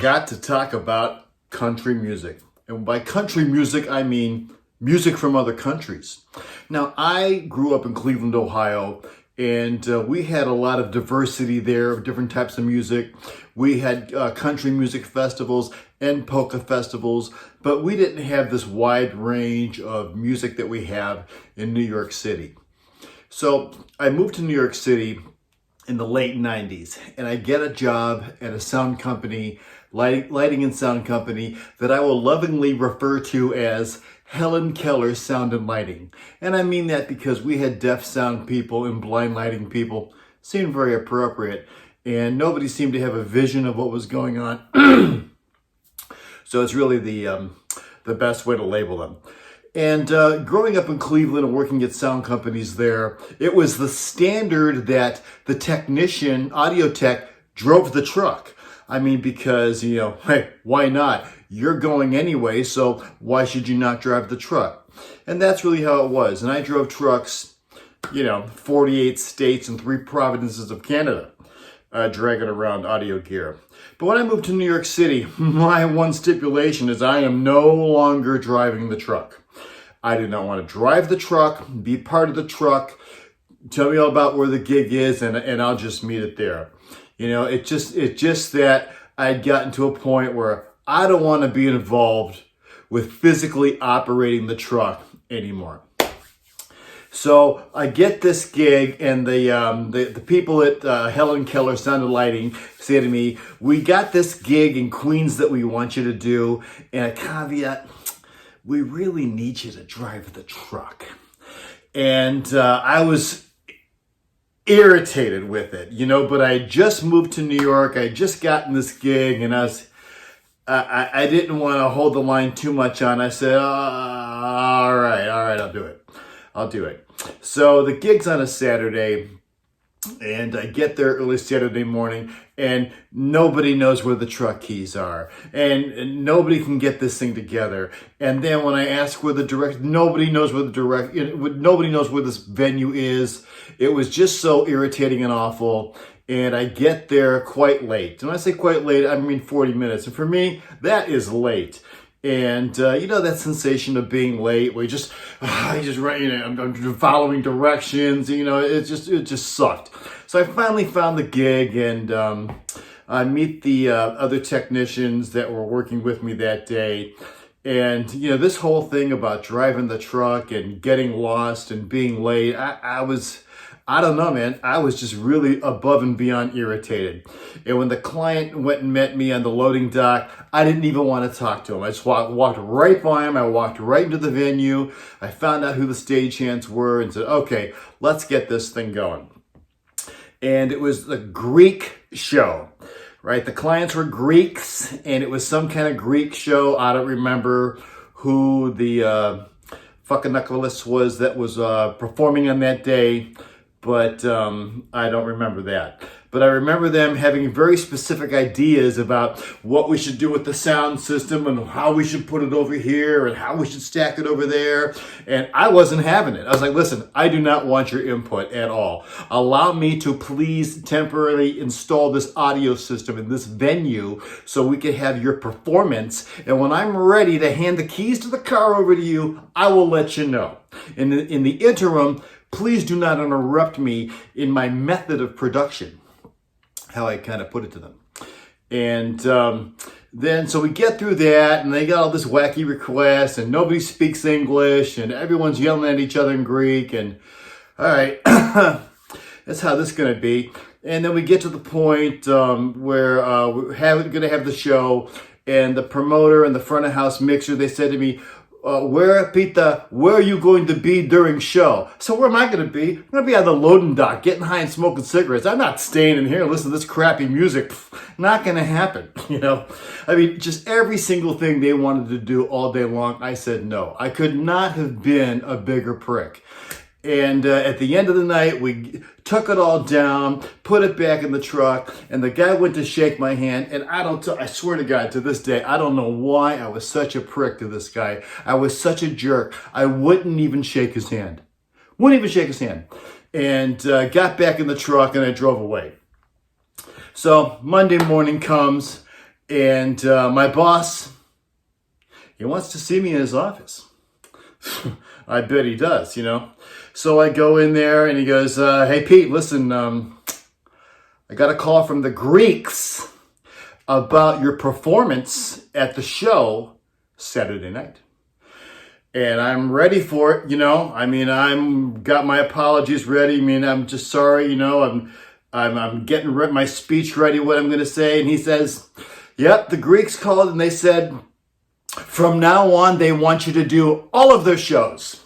got to talk about country music. And by country music, I mean music from other countries. Now, I grew up in Cleveland, Ohio, and we had a lot of diversity there of different types of music. We had country music festivals and polka festivals, but we didn't have this wide range of music that we have in New York City. So I moved to New York City in the late 90s, and I get a job at a sound company, lighting and sound company, that I will lovingly refer to as Helen Keller Sound and Lighting. And I mean that because we had deaf sound people and blind lighting people. Seemed very appropriate, and nobody seemed to have a vision of what was going on. So it's really the best way to label them. And growing up in Cleveland and working at sound companies there, it was the standard that the technician, audio tech, drove the truck. I mean, because, hey, why not? You're going anyway, so why should you not drive the truck? And that's really how it was. And I drove trucks, 48 states and 3 provinces of Canada, dragging around audio gear. But when I moved to New York City, my one stipulation is I am no longer driving the truck. I do not want to drive the truck, be part of the truck, tell me all about where the gig is, and I'll just meet it there. It's just that I'd gotten to a point where I don't want to be involved with physically operating the truck anymore. So I get this gig, and the people at Helen Keller Sound and Lighting say to me, "We got this gig in Queens that we want you to do, and a caveat, we really need you to drive the truck." And I was irritated with it, but I had just moved to New York. I had just gotten this gig, and I didn't want to hold the line too much on. I said, all right, I'll do it. So the gig's on a Saturday, and I get there early Saturday morning, and nobody knows where the truck keys are, and nobody can get this thing together. And then when I ask where nobody knows where nobody knows where this venue is. It was just so irritating and awful. And I get there quite late. And when I say quite late, I mean 40 minutes. And for me, that is late. And that sensation of being late, where I'm following directions. It just sucked. So I finally found the gig, and I meet the other technicians that were working with me that day. And this whole thing about driving the truck and getting lost and being late, I don't know, man. I was just really above and beyond irritated. And when the client went and met me on the loading dock, I didn't even want to talk to him. I just walked right by him. I walked right into the venue. I found out who the stagehands were and said, okay, let's get this thing going. And it was the Greek show, right? The clients were Greeks, and it was some kind of Greek show. I don't remember who the fucking was that was performing on that day. But I don't remember that. But I remember them having very specific ideas about what we should do with the sound system and how we should put it over here and how we should stack it over there. And I wasn't having it. I was like, listen, I do not want your input at all. Allow me to please temporarily install this audio system in this venue so we can have your performance. And when I'm ready to hand the keys to the car over to you, I will let you know. In the interim, please do not interrupt me in my method of production, how I kind of put it to them. And then, so we get through that, and they got all this wacky requests, and nobody speaks English, and everyone's yelling at each other in Greek, and all right, that's how this is going to be. And then we get to the point where we're going to have the show, and the promoter and the front of house mixer, they said to me, where are you going to be during show? So where am I going to be? I'm going to be on the loading dock, getting high and smoking cigarettes. I'm not staying in here and listening to this crappy music. Not going to happen, I mean, just every single thing they wanted to do all day long, I said no. I could not have been a bigger prick. And at the end of the night, we took it all down, put it back in the truck, and the guy went to shake my hand, and I swear to God, to this day, I don't know why I was such a prick to this guy. I was such a jerk. I wouldn't even shake his hand. And got back in the truck, and I drove away. So Monday morning comes, And my boss, he wants to see me in his office. I bet he does, you know. So I go in there and he goes, hey, Pete, listen, I got a call from the Greeks about your performance at the show Saturday night. And I'm ready for it, you know. I mean, I'm got my apologies ready. I mean, I'm just sorry, you know. I'm getting my speech ready, what I'm going to say. And he says, yep, the Greeks called and they said, from now on, they want you to do all of their shows.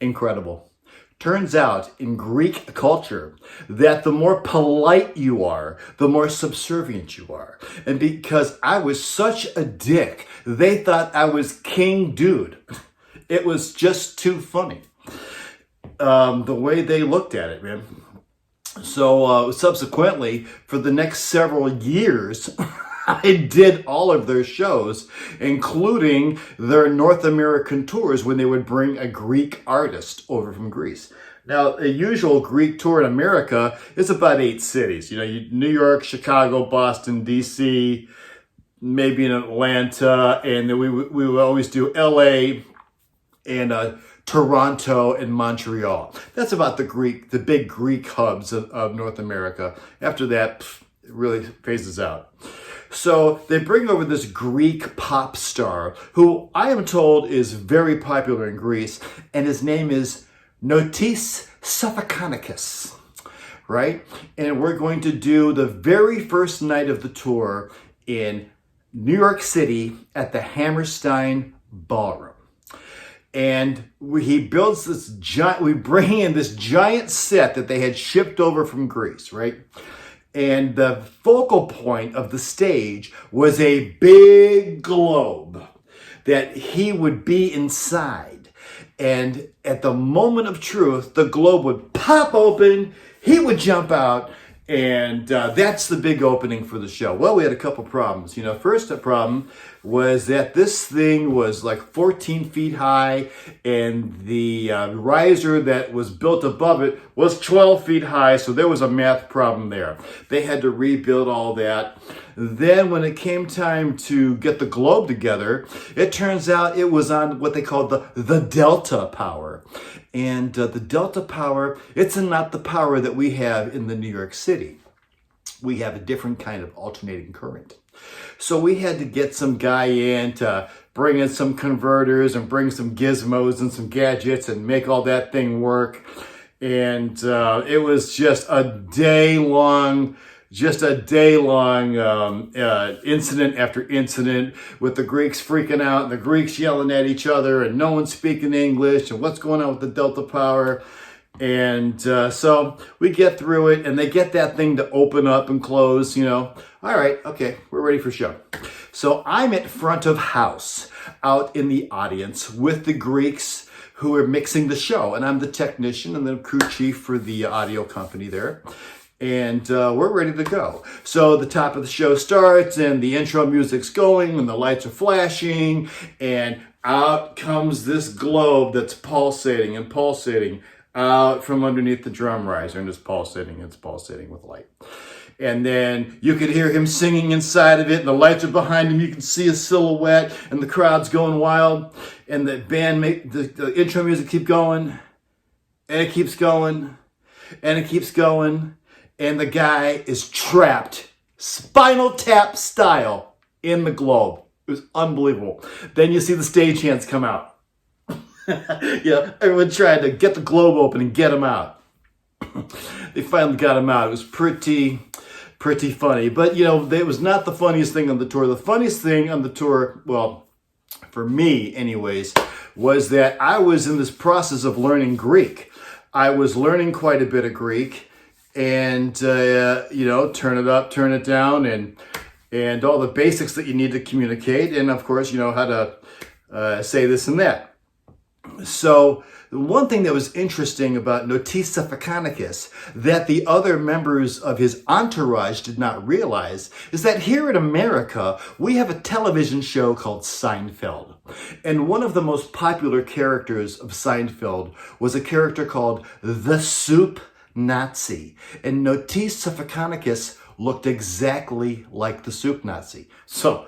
Incredible. Turns out in Greek culture that the more polite you are, the more subservient you are. And because I was such a dick, they thought I was King Dude. It was just too funny. The way they looked at it, man. So subsequently, for the next several years, I did all of their shows, including their North American tours when they would bring a Greek artist over from Greece. Now, a usual Greek tour in America is about 8 cities. You know, New York, Chicago, Boston, D.C., maybe in Atlanta, and then we would always do L.A. and Toronto and Montreal. That's about the big Greek hubs of North America. After that, it really phases out. So they bring over this Greek pop star who I am told is very popular in Greece, and his name is Notis Sofokanikis, right? And we're going to do the very first night of the tour in New York City at the Hammerstein Ballroom. And he builds this we bring in this giant set that they had shipped over from Greece, right? And the focal point of the stage was a big globe that he would be inside. And at the moment of truth, the globe would pop open, he would jump out, and that's the big opening for the show. Well, we had a couple problems. You know, first problem was that this thing was like 14 feet high, and the riser that was built above it was 12 feet high, so there was a math problem there. They had to rebuild all that. Then when it came time to get the globe together, it turns out it was on what they called the delta power. And the delta power, it's not the power that we have in the New York City. We have a different kind of alternating current. So we had to get some guy in to bring in some converters and bring some gizmos and some gadgets and make all that thing work. And it was just a day-long incident after incident with the Greeks freaking out and the Greeks yelling at each other and no one speaking English and what's going on with the delta power. And so we get through it and they get that thing to open up and close, you know. All right, okay, we're ready for show. So I'm at front of house out in the audience with the Greeks who are mixing the show. And I'm the technician and the crew chief for the audio company there. And we're ready to go. So the top of the show starts and the intro music's going and the lights are flashing and out comes this globe that's pulsating and pulsating out from underneath the drum riser, and it's pulsating with light. And then you could hear him singing inside of it, and the lights are behind him. You can see his silhouette, and the crowd's going wild. And the band the intro music keep going, and it keeps going, and it keeps going. And the guy is trapped, Spinal Tap style, in the globe. It was unbelievable. Then you see the stagehands come out. Yeah, everyone tried to get the globe open and get him out. They finally got him out. It was pretty funny. But, you know, it was not the funniest thing on the tour. The funniest thing on the tour, well, for me anyways, was that I was in this process of learning Greek. I was learning quite a bit of Greek. And, you know, turn it up, turn it down, and all the basics that you need to communicate. And, of course, you know how to say this and that. So the one thing that was interesting about Notis Sofokanikis that the other members of his entourage did not realize is that here in America, we have a television show called Seinfeld. And one of the most popular characters of Seinfeld was a character called the Soup Nazi. And Notis Sofokanikis looked exactly like the soup Nazi. So,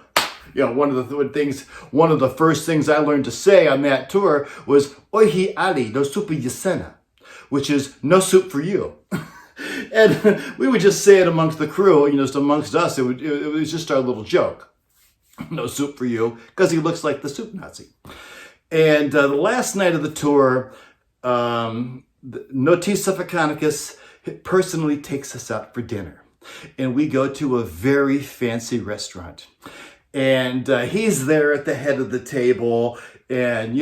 one of the first things I learned to say on that tour was "Ohi ali no soup yasena," which is "no soup for you." And we would just say it amongst the crew, just amongst us. It was just our little joke. No soup for you, because he looks like the soup Nazi. And the last night of the tour, Notisa Fakanicus personally takes us out for dinner. And we go to a very fancy restaurant. And he's there at the head of the table. And,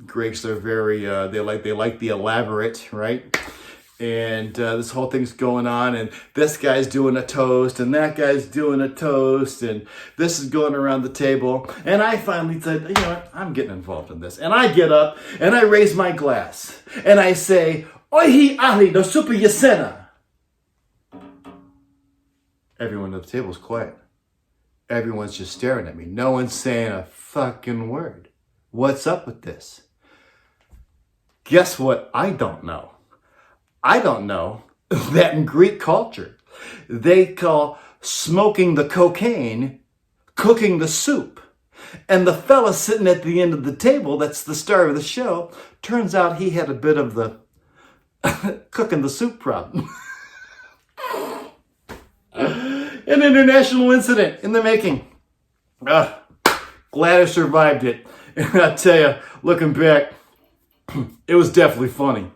Greeks are very, they like the elaborate, right? And this whole thing's going on, and this guy's doing a toast, and that guy's doing a toast, and this is going around the table. And I finally said, you know what, I'm getting involved in this. And I get up, and I raise my glass, and I say, "Ohi ali no supa yasena." Everyone at the table's quiet. Everyone's just staring at me. No one's saying a fucking word. What's up with this? Guess what I don't know? I don't know that in Greek culture, they call smoking the cocaine cooking the soup. And the fella sitting at the end of the table, that's the star of the show, turns out he had a bit of the cooking the soup problem. An international incident in the making. Glad I survived it. And I tell you, looking back, it was definitely funny.